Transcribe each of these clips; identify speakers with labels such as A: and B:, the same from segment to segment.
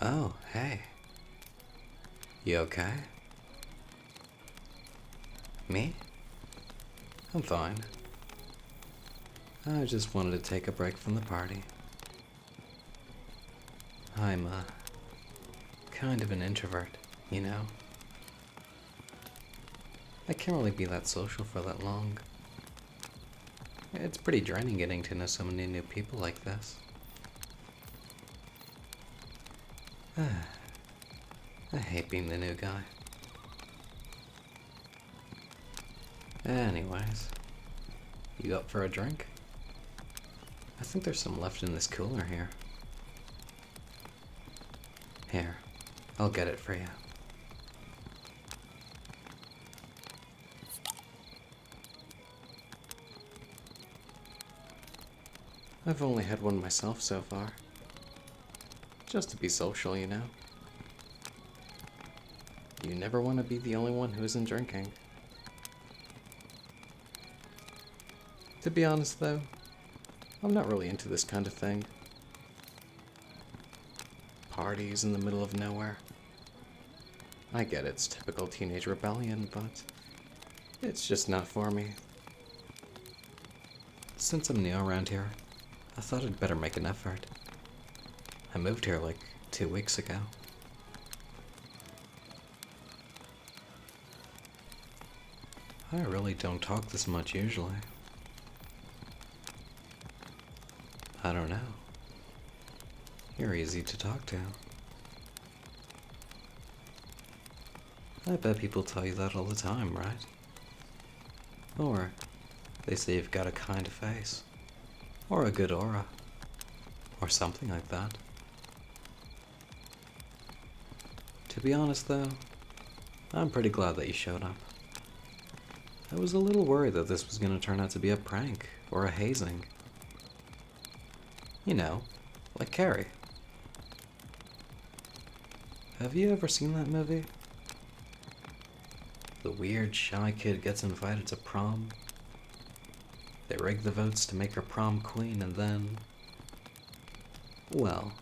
A: Oh, hey. You okay? Me? I'm fine. I just wanted to take a break from the party. I'm, kind of an introvert, you know? I can't really be that social for that long. It's pretty draining getting to know so many new people like this. I hate being the new guy. Anyways, you up for a drink? I think there's some left in this cooler here. Here, I'll get it for you. I've only had one myself so far. Just to be social, you know? You never want to be the only one who isn't drinking. To be honest though, I'm not really into this kind of thing. Parties in the middle of nowhere. I get it's typical teenage rebellion, but it's just not for me. Since I'm new around here, I thought I'd better make an effort. I moved here like 2 weeks ago. I really don't talk this much usually. I don't know. You're easy to talk to. I bet people tell you that all the time, right? Or they say you've got a kind face, or a good aura, or something like that. To be honest though, I'm pretty glad that you showed up. I was a little worried that this was going to turn out to be a prank, or a hazing. You know, like Carrie. Have you ever seen that movie? The weird, shy kid gets invited to prom. They rig the votes to make her prom queen, and then... well...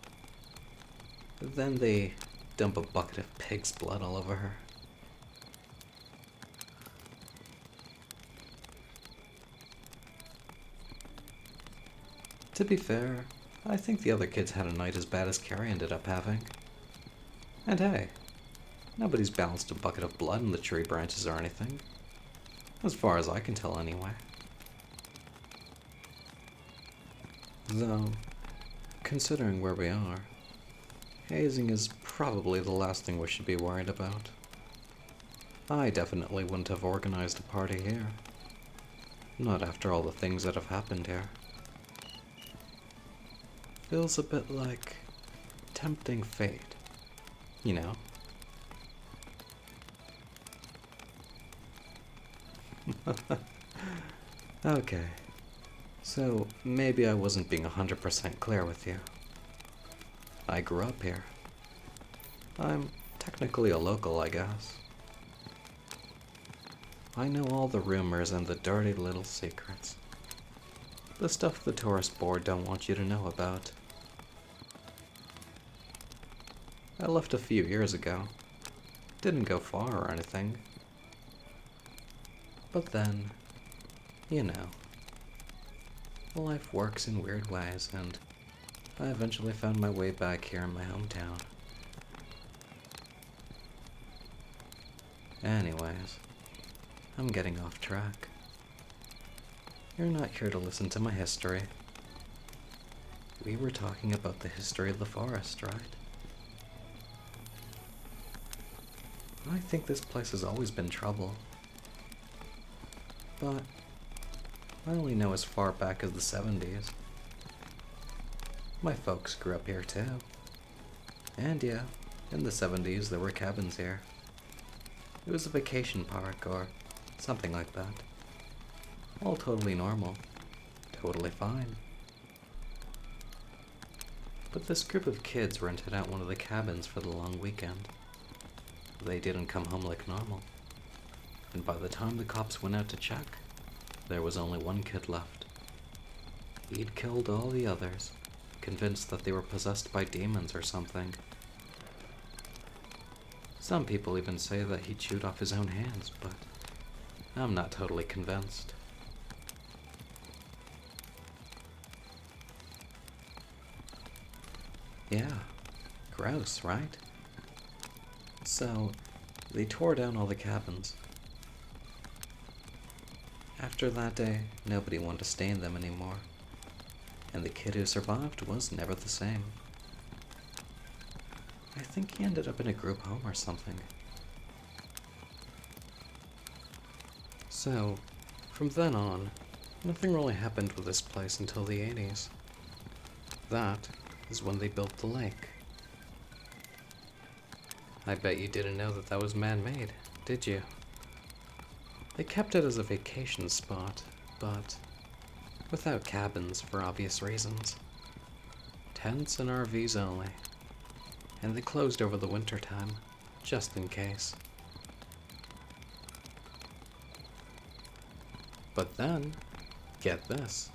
A: then they dump a bucket of pig's blood all over her. To be fair, I think the other kids had a night as bad as Carrie ended up having. And hey, nobody's balanced a bucket of blood in the tree branches or anything. As far as I can tell anyway. Though, considering where we are, hazing is probably the last thing we should be worried about. I definitely wouldn't have organized a party here. Not after all the things that have happened here. Feels a bit like tempting fate, you know? Okay, so maybe I wasn't being 100% clear with you. I grew up here. I'm technically a local, I guess. I know all the rumors and the dirty little secrets. The stuff the tourist board don't want you to know about. I left a few years ago. Didn't go far or anything. But then, you know, life works in weird ways, and I eventually found my way back here in my hometown. Anyways, I'm getting off track. You're not here to listen to my history. We were talking about the history of the forest, right? I think this place has always been trouble. But I only know as far back as the 70s. My folks grew up here too. And yeah, in the 70s there were cabins here. It was a vacation park or something like that. All totally normal. Totally fine. But this group of kids rented out one of the cabins for the long weekend. They didn't come home like normal. And by the time the cops went out to check, there was only one kid left. He'd killed all the others, convinced that they were possessed by demons or something, Some people even say that he chewed off his own hands, but I'm not totally convinced. Yeah, gross, right? So, they tore down all the cabins. After that day, nobody wanted to stay in them anymore, and the kid who survived was never the same. I think he ended up in a group home or something. So, from then on, nothing really happened with this place until the 80s. That is when they built the lake. I bet you didn't know that that was man-made, did you? They kept it as a vacation spot, but without cabins for obvious reasons. Tents and RVs only. And they closed over the winter time, just in case. But then, get this.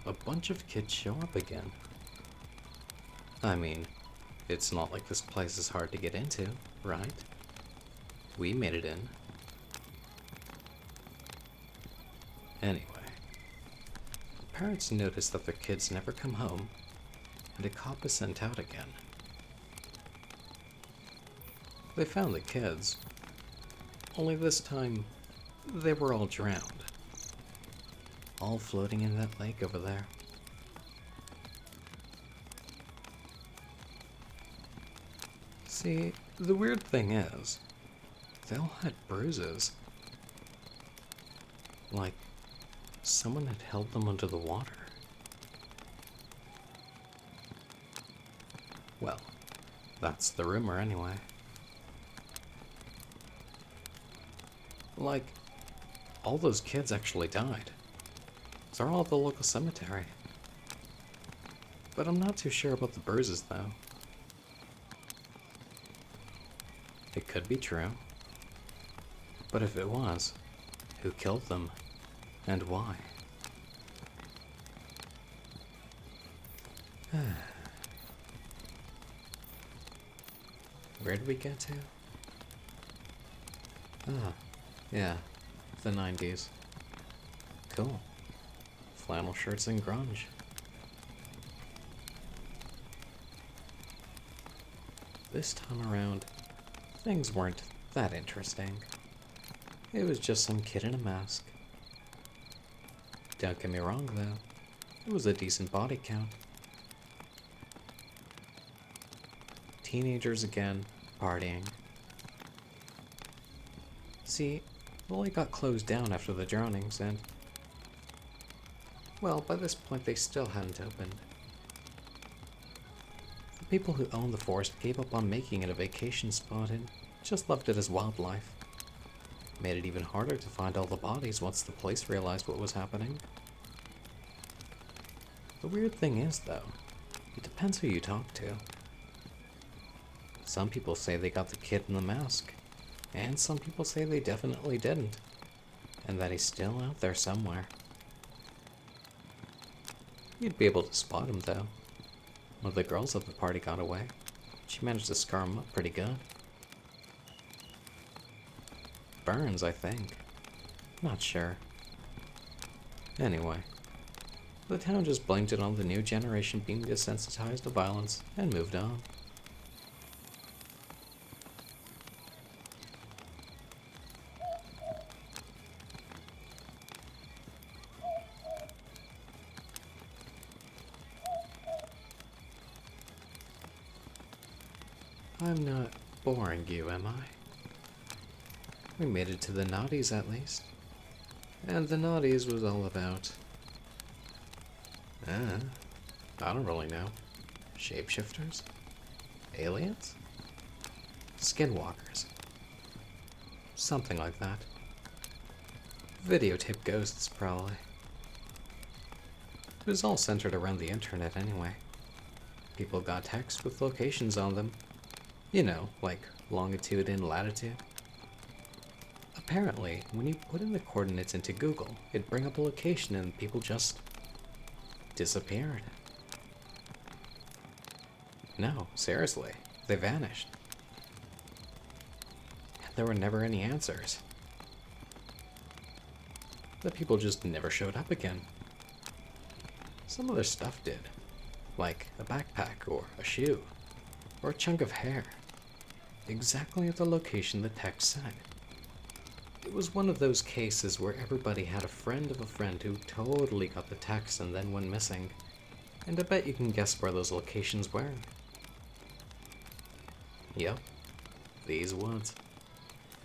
A: A bunch of kids show up again. I mean, it's not like this place is hard to get into, right? We made it in. Anyway, parents notice that their kids never come home, and a cop is sent out again. They found the kids, only this time they were all drowned, all floating in that lake over there. See, the weird thing is, they all had bruises, like someone had held them under the water. Well, that's the rumor anyway. Like, all those kids actually died. They're all at the local cemetery. But I'm not too sure about the bruises, though. It could be true. But if it was, who killed them? And why? Where did we get to? Ah, yeah, the 90s. Cool. Flannel shirts and grunge. This time around, things weren't that interesting. It was just some kid in a mask. Don't get me wrong, though. It was a decent body count. Teenagers again, partying. See, the lake got closed down after the drownings, and well, by this point they still hadn't opened. The people who owned the forest gave up on making it a vacation spot and just left it as wildlife. Made it even harder to find all the bodies once the police realized what was happening. The weird thing is, though, it depends who you talk to. Some people say they got the kid in the mask, and some people say they definitely didn't, and that he's still out there somewhere. You'd be able to spot him, though. One of the girls at the party got away. She managed to scar him up pretty good. Burns, I think. Not sure. Anyway, the town just blamed it on the new generation being desensitized to violence and moved on. I'm not boring you, am I? We made it to the naughties at least. And the naughties was all about... I don't really know. Shapeshifters? Aliens? Skinwalkers? Something like that. Videotape ghosts, probably. It was all centered around the internet anyway. People got texts with locations on them. You know, like longitude and latitude. Apparently, when you put in the coordinates into Google, it'd bring up a location and people just disappeared. No, seriously, they vanished. there were never any answers. The people just never showed up again. Some other stuff did, like a backpack or a shoe, or a chunk of hair, exactly at the location the text said. It was one of those cases where everybody had a friend of a friend who totally got the text and then went missing, and I bet you can guess where those locations were. Yep, these woods.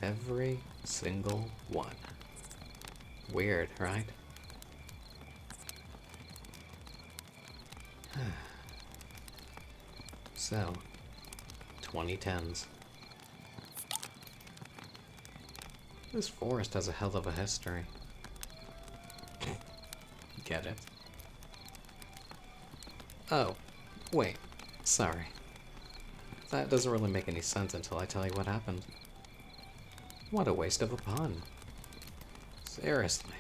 A: Every single one. Weird, right? So, 2010s. This forest has a hell of a history. Get it? Oh, wait, sorry. That doesn't really make any sense until I tell you what happened. What a waste of a pun. Seriously.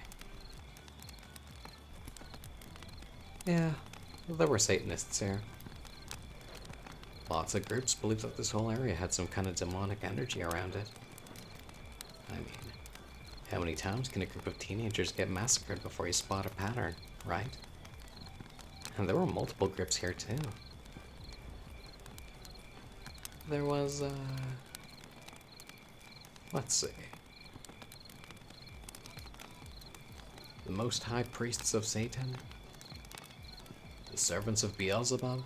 A: Yeah, there were Satanists here. Lots of groups believed that this whole area had some kind of demonic energy around it. I mean, how many times can a group of teenagers get massacred before you spot a pattern, right? And there were multiple groups here too. There was, let's see. The Most High Priests of Satan, the Servants of Beelzebub,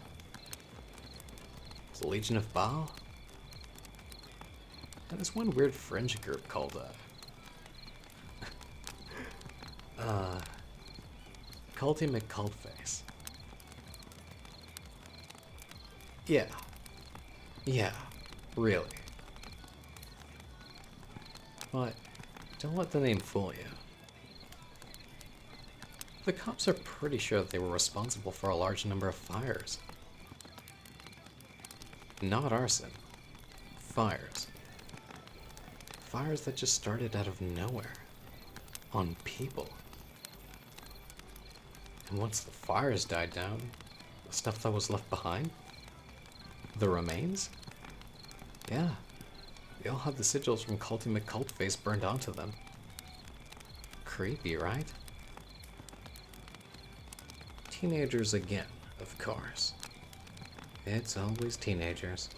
A: the Legion of Baal, and this one weird fringe group called, Culty McCultface. Yeah, really. But don't let the name fool you. The cops are pretty sure that they were responsible for a large number of fires. Not arson. Fires. Fires that just started out of nowhere. On people. And once the fires died down, the stuff that was left behind? The remains? Yeah. They all had the sigils from Culty McCultface burned onto them. Creepy, right? Teenagers again, of course. It's always teenagers.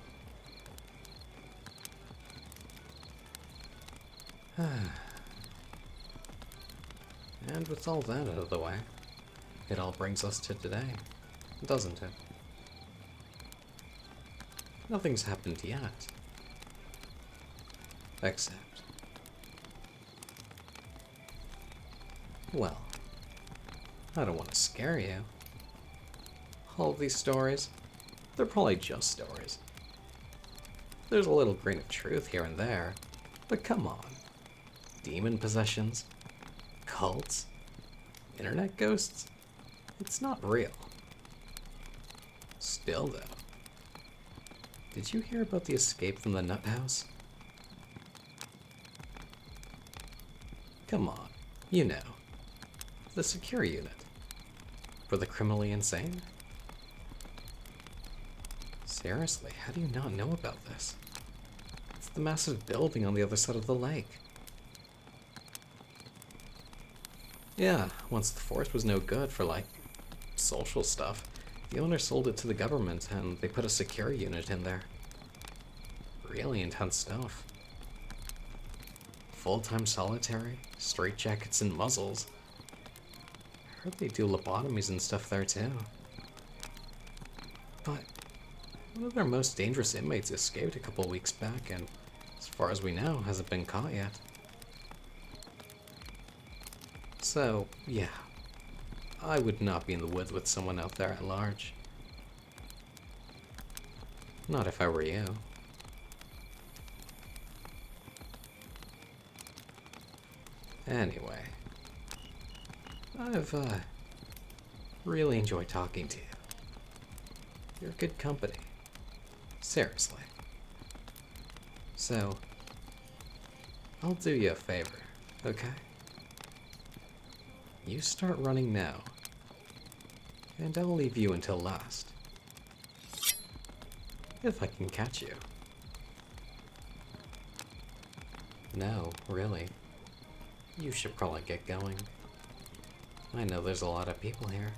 A: And with all that out of the way, it all brings us to today, doesn't it? Nothing's happened yet. Except... well, I don't want to scare you. All of these stories, they're probably just stories. There's a little grain of truth here and there, but come on. Demon possessions? Cults? Internet ghosts? It's not real. Still though, did you hear about the escape from the nut house? Come on, you know. The secure unit. For the criminally insane? Seriously, how do you not know about this? It's the massive building on the other side of the lake. Yeah, once the forest was no good for, like, social stuff, the owner sold it to the government and they put a secure unit in there. Really intense stuff. Full-time solitary, straitjackets and muzzles. I heard they do lobotomies and stuff there too. But one of their most dangerous inmates escaped a couple weeks back and, as far as we know, hasn't been caught yet. So, yeah, I would not be in the woods with someone out there at large. Not if I were you. Anyway, I've, really enjoyed talking to you. You're good company. Seriously. So, I'll do you a favor, okay? You start running now, and I'll leave you until last. If I can catch you. No, really. You should probably get going. I know there's a lot of people here,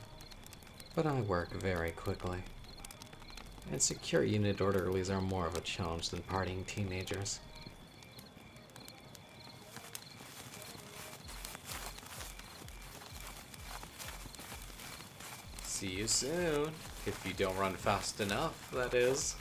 A: but I work very quickly. And secure unit orderlies are more of a challenge than partying teenagers. See you soon. If you don't run fast enough, that is.